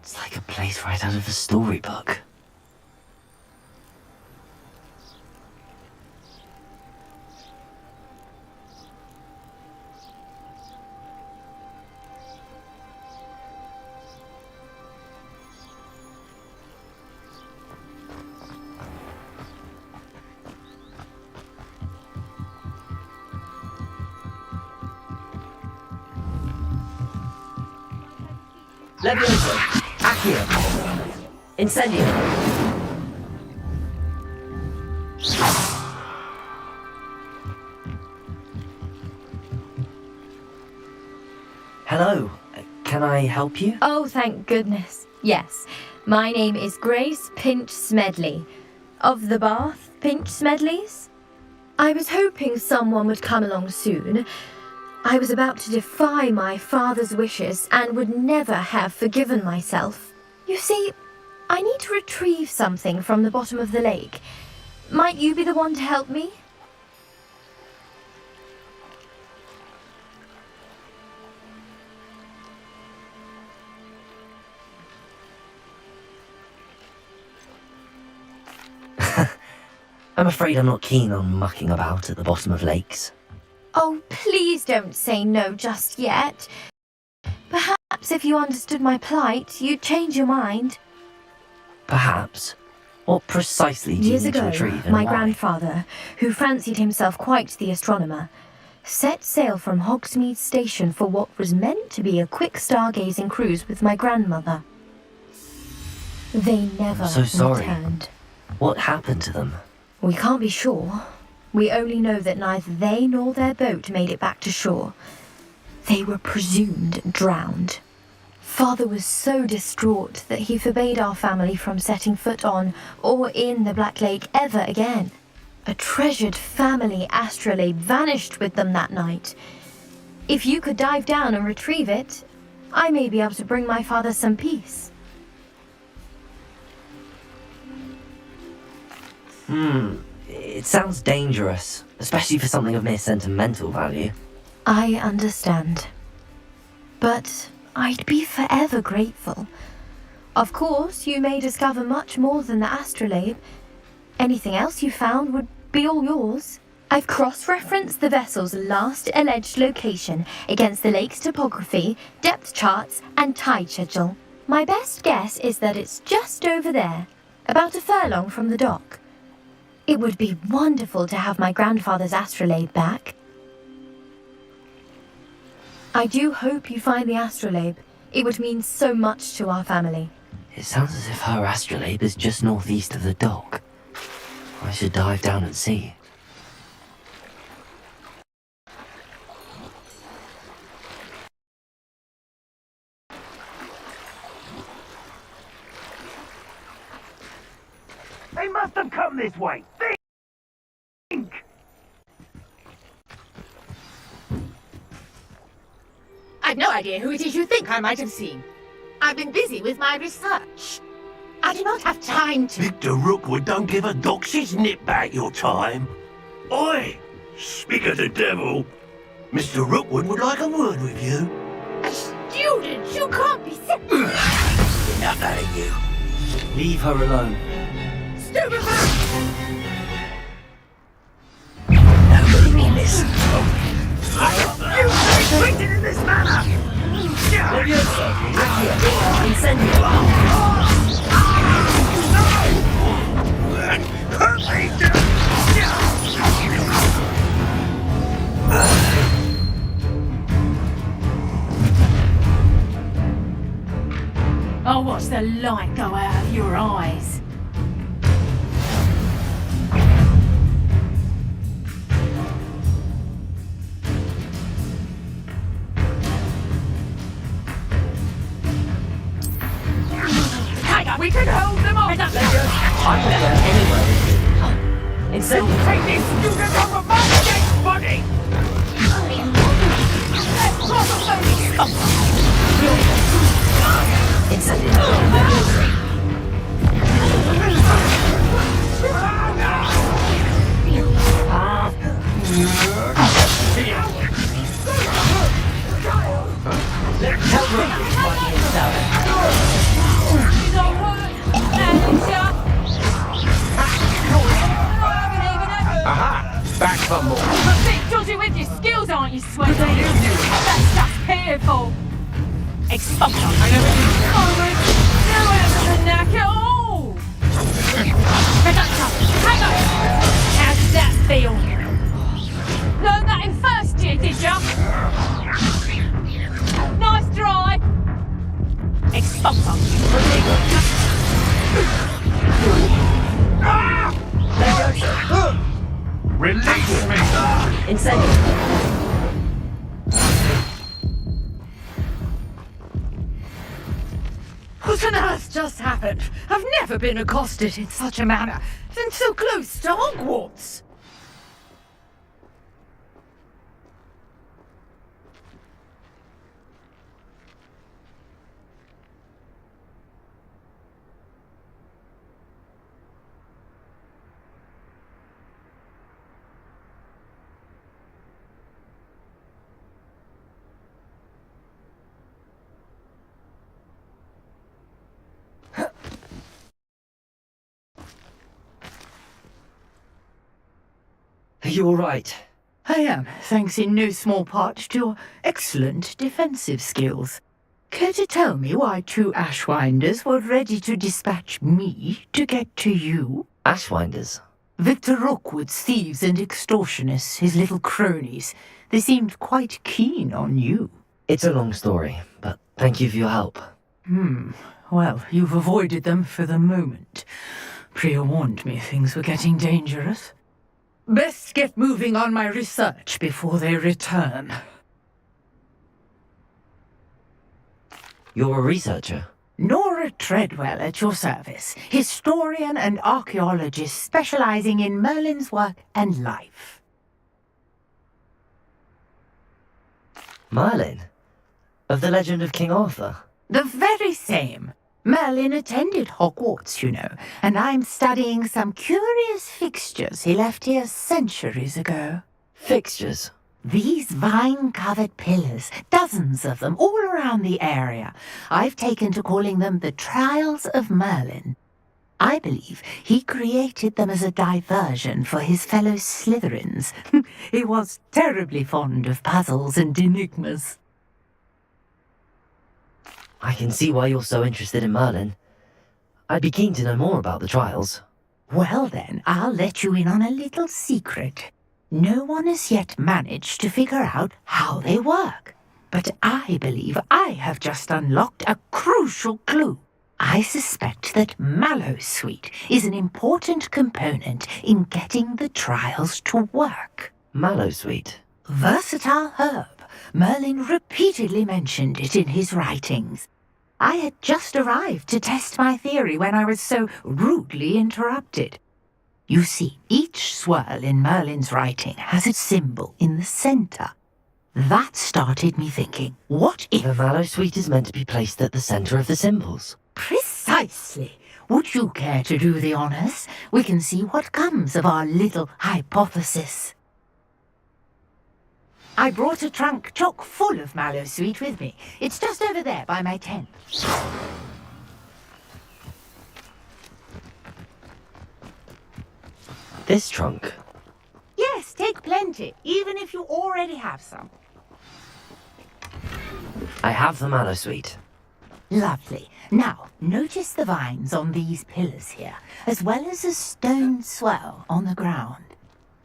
It's like a place right out of a storybook. Levioso, Accio, Incendio. Hello, can I help you? Oh, thank goodness. Yes, my name is Grace Pinch Smedley, of the Bath Pinch Smedleys. I was hoping someone would come along soon. I was about to defy my father's wishes and would never have forgiven myself. You see, I need to retrieve something from the bottom of the lake. Might you be the one to help me? I'm afraid I'm not keen on mucking about at the bottom of lakes. Oh, please don't say no just yet. Perhaps if you understood my plight, you'd change your mind. Perhaps. What precisely do you Years need to ago, retrieve and my why? grandfather, who fancied himself quite the astronomer, set sail from Hogsmeade Station for what was meant to be a quick stargazing cruise with my grandmother. They never I'm so sorry. returned. What happened to them? We can't be sure. We only know that neither they nor their boat made it back to shore. They were presumed drowned. Father was so distraught that he forbade our family from setting foot on or in the Black Lake ever again. A treasured family astrolabe vanished with them that night. If you could dive down and retrieve it, I may be able to bring my father some peace. It sounds dangerous, especially for something of mere sentimental value. I understand. But I'd be forever grateful. Of course, you may discover much more than the astrolabe. Anything else you found would be all yours. I've cross-referenced the vessel's last alleged location against the lake's topography, depth charts, and tide schedule. My best guess is that it's just over there, about a furlong from the dock. It would be wonderful to have my grandfather's astrolabe back. I do hope you find the astrolabe. It would mean so much to our family. It sounds as if her astrolabe is just northeast of the dock. I should dive down and see. They must have come this way. Think! I've no idea who it is you think I might have seen. I've been busy with my research. I do not have time to... Mr. Rookwood don't give a doxy's nip back your time. Oi! Speak of the devil. Mr. Rookwood would like a word with you. A student? You can't be sick. Enough out of you. Leave her alone. Stupid man! Nobody can listen. You stay treated in this manner! Levioso, Accio, Incendio. I'll watch the light go out of your eyes. We can hold them off! I prefer anywhere. Incendio. Take this student off of my dead body! Tell Rookwood my name is Darren. his sweat. That's just painful. Expulsion. I never did. Knack it all. Production. Hang on. How does that feel? Learned that in first year, did ya? Nice try. Expulsion. Release me! Incendiary. What on earth just happened? I've never been accosted in such a manner, and so close to Hogwarts. Are you alright? I am, thanks in no small part to your excellent defensive skills. Care to tell me why two Ashwinders were ready to dispatch me to get to you? Ashwinders? Victor Rookwood's thieves and extortionists, his little cronies. They seemed quite keen on you. It's a long story, but thank you for your help. Well, you've avoided them for the moment. Priya warned me things were getting dangerous. Best get moving on my research before they return. You're a researcher? Nora Treadwell at your service, historian and archaeologist specializing in Merlin's work and life. Merlin? Of the legend of King Arthur? The very same. Merlin attended Hogwarts, you know, and I'm studying some curious fixtures he left here centuries ago. Fixtures? These vine-covered pillars, dozens of them, all around the area. I've taken to calling them the Trials of Merlin. I believe he created them as a diversion for his fellow Slytherins. He was terribly fond of puzzles and enigmas. I can see why you're so interested in Merlin. I'd be keen to know more about the trials. Well then, I'll let you in on a little secret. No one has yet managed to figure out how they work. But I believe I have just unlocked a crucial clue. I suspect that Mallowsweet is an important component in getting the trials to work. Mallowsweet? Versatile herb. Merlin repeatedly mentioned it in his writings. I had just arrived to test my theory when I was so rudely interrupted. You see, each swirl in Merlin's writing has its symbol in the center. That started me thinking, what if... The Mallowsweet is meant to be placed at the center of the symbols. Precisely. Would you care to do the honors? We can see what comes of our little hypothesis. I brought a trunk chock full of Mallowsweet with me. It's just over there by my tent. This trunk? Yes, take plenty, even if you already have some. I have the Mallowsweet. Lovely. Now, notice the vines on these pillars here, as well as a stone swell on the ground.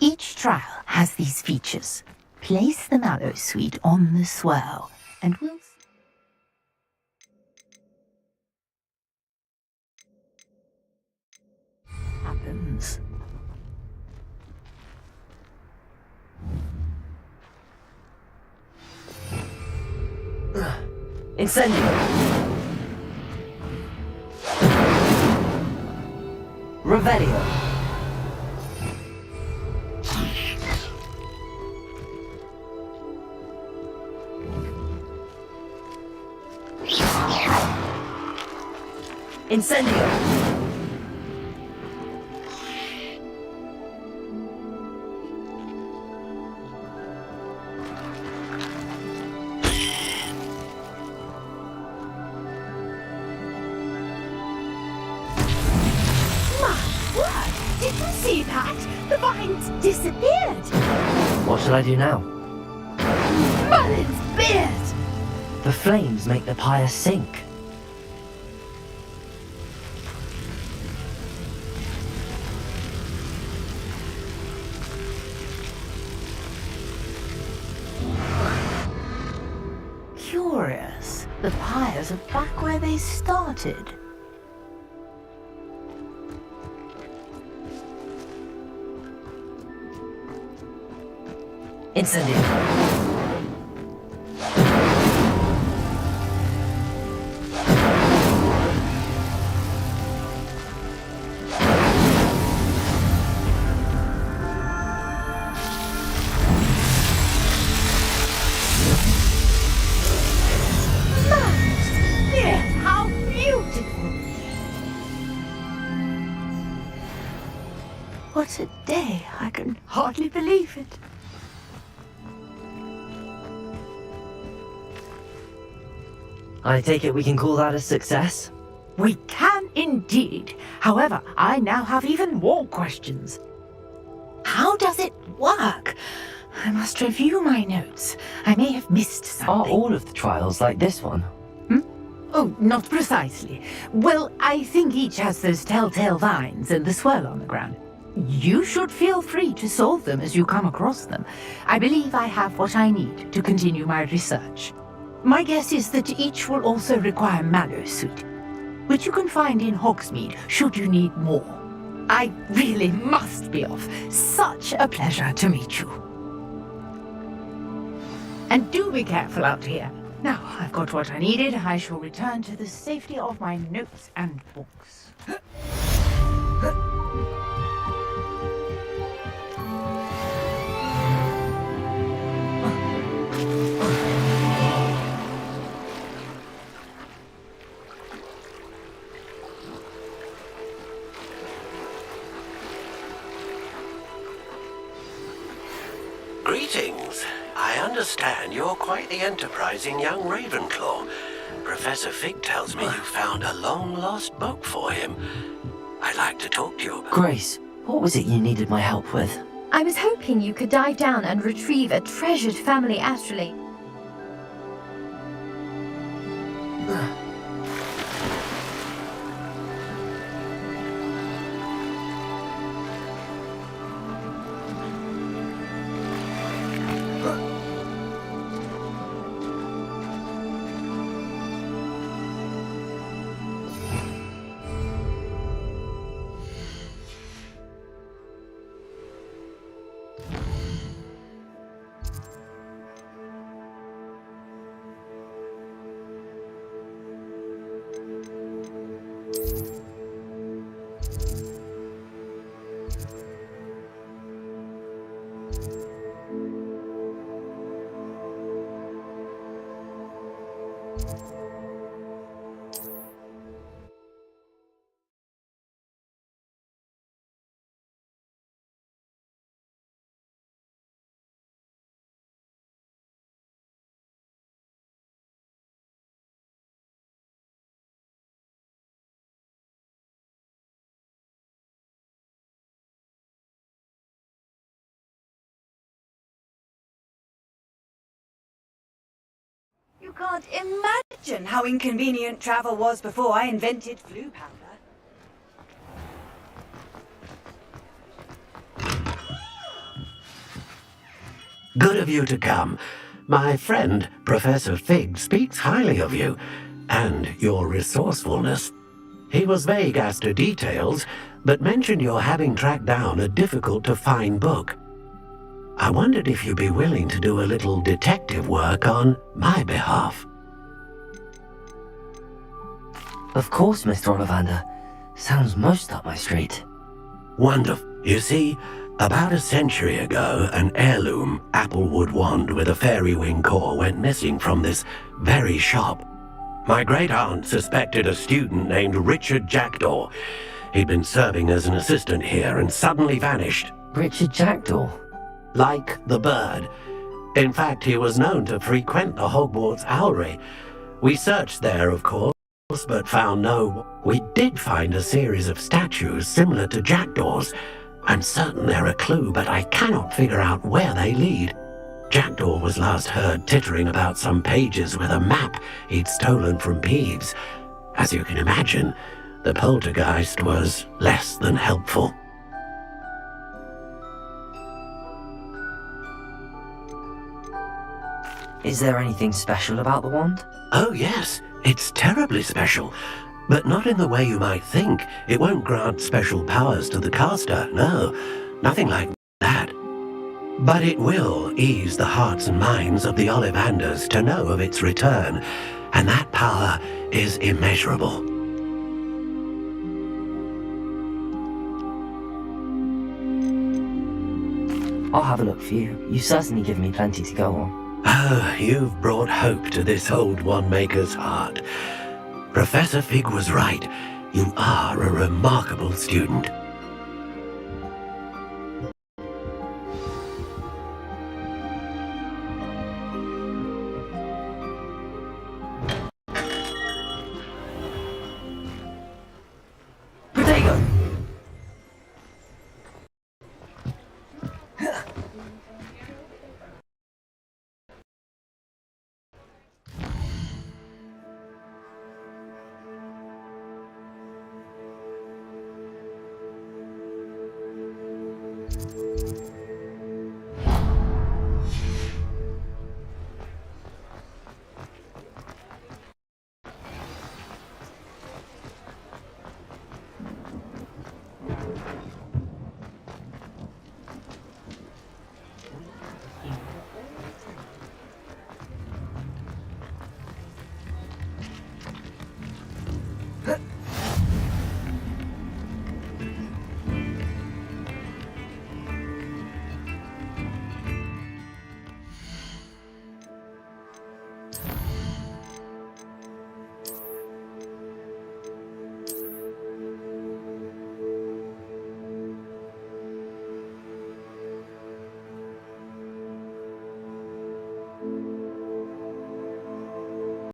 Each trial has these features. Place the Mallowsweet on the swell, and we'll see. Happens. Incendio! Revelio! Incendio! Did you see that? The vines disappeared. What shall I do now? But it's beard! The flames make the pyre sink. Curious. The pyres are back where they started. Incendio. Yes, how beautiful! What a day! I can hardly believe it. I take it we can call that a success? We can indeed. However, I now have even more questions. How does it work? I must review my notes. I may have missed Are something. all of the trials like this one? Oh, not precisely. Well, I think each has those telltale vines and the swirl on the ground. You should feel free to solve them as you come across them. I believe I have what I need to continue my research. My guess is that each will also require mallow suit, which you can find in Hogsmeade should you need more. I really must be off. Such a pleasure to meet you. And do be careful out here. Now I've got what I needed, I shall return to the safety of my notes and books. Greetings. I understand you're quite the enterprising young Ravenclaw. Professor Fig tells me you found a long-lost book for him. I'd like to talk to you about... Grace, what was it you needed my help with? I was hoping you could dive down and retrieve a treasured family astrolabe. You can't imagine how inconvenient travel was before I invented flu powder. Good of you to come. My friend, Professor Fig, speaks highly of you and your resourcefulness. He was vague as to details, but mentioned your having tracked down a difficult-to-find book. I wondered if you'd be willing to do a little detective work on my behalf. Of course, Mr. Ollivander. Sounds most up my street. Wonderful. You see, about a century ago, an heirloom applewood wand with a fairy wing core went missing from this very shop. My great-aunt suspected a student named Richard Jackdaw. He'd been serving as an assistant here and suddenly vanished. Richard Jackdaw? Like the bird. In fact, he was known to frequent the Hogwarts owlry. We searched there, of course, but found no... We did find a series of statues similar to jackdaws. I'm certain they're a clue, but I cannot figure out where they lead. Jackdaw was last heard tittering about some pages with a map he'd stolen from Peeves. As you can imagine, the poltergeist was less than helpful. Is there anything special about the wand? Oh yes, it's terribly special. But not in the way you might think. It won't grant special powers to the caster, no. Nothing like that. But it will ease the hearts and minds of the Ollivanders to know of its return, and that power is immeasurable. I'll have a look for you. You certainly give me plenty to go on. Oh, you've brought hope to this old one-maker's heart. Professor Fig was right. You are a remarkable student.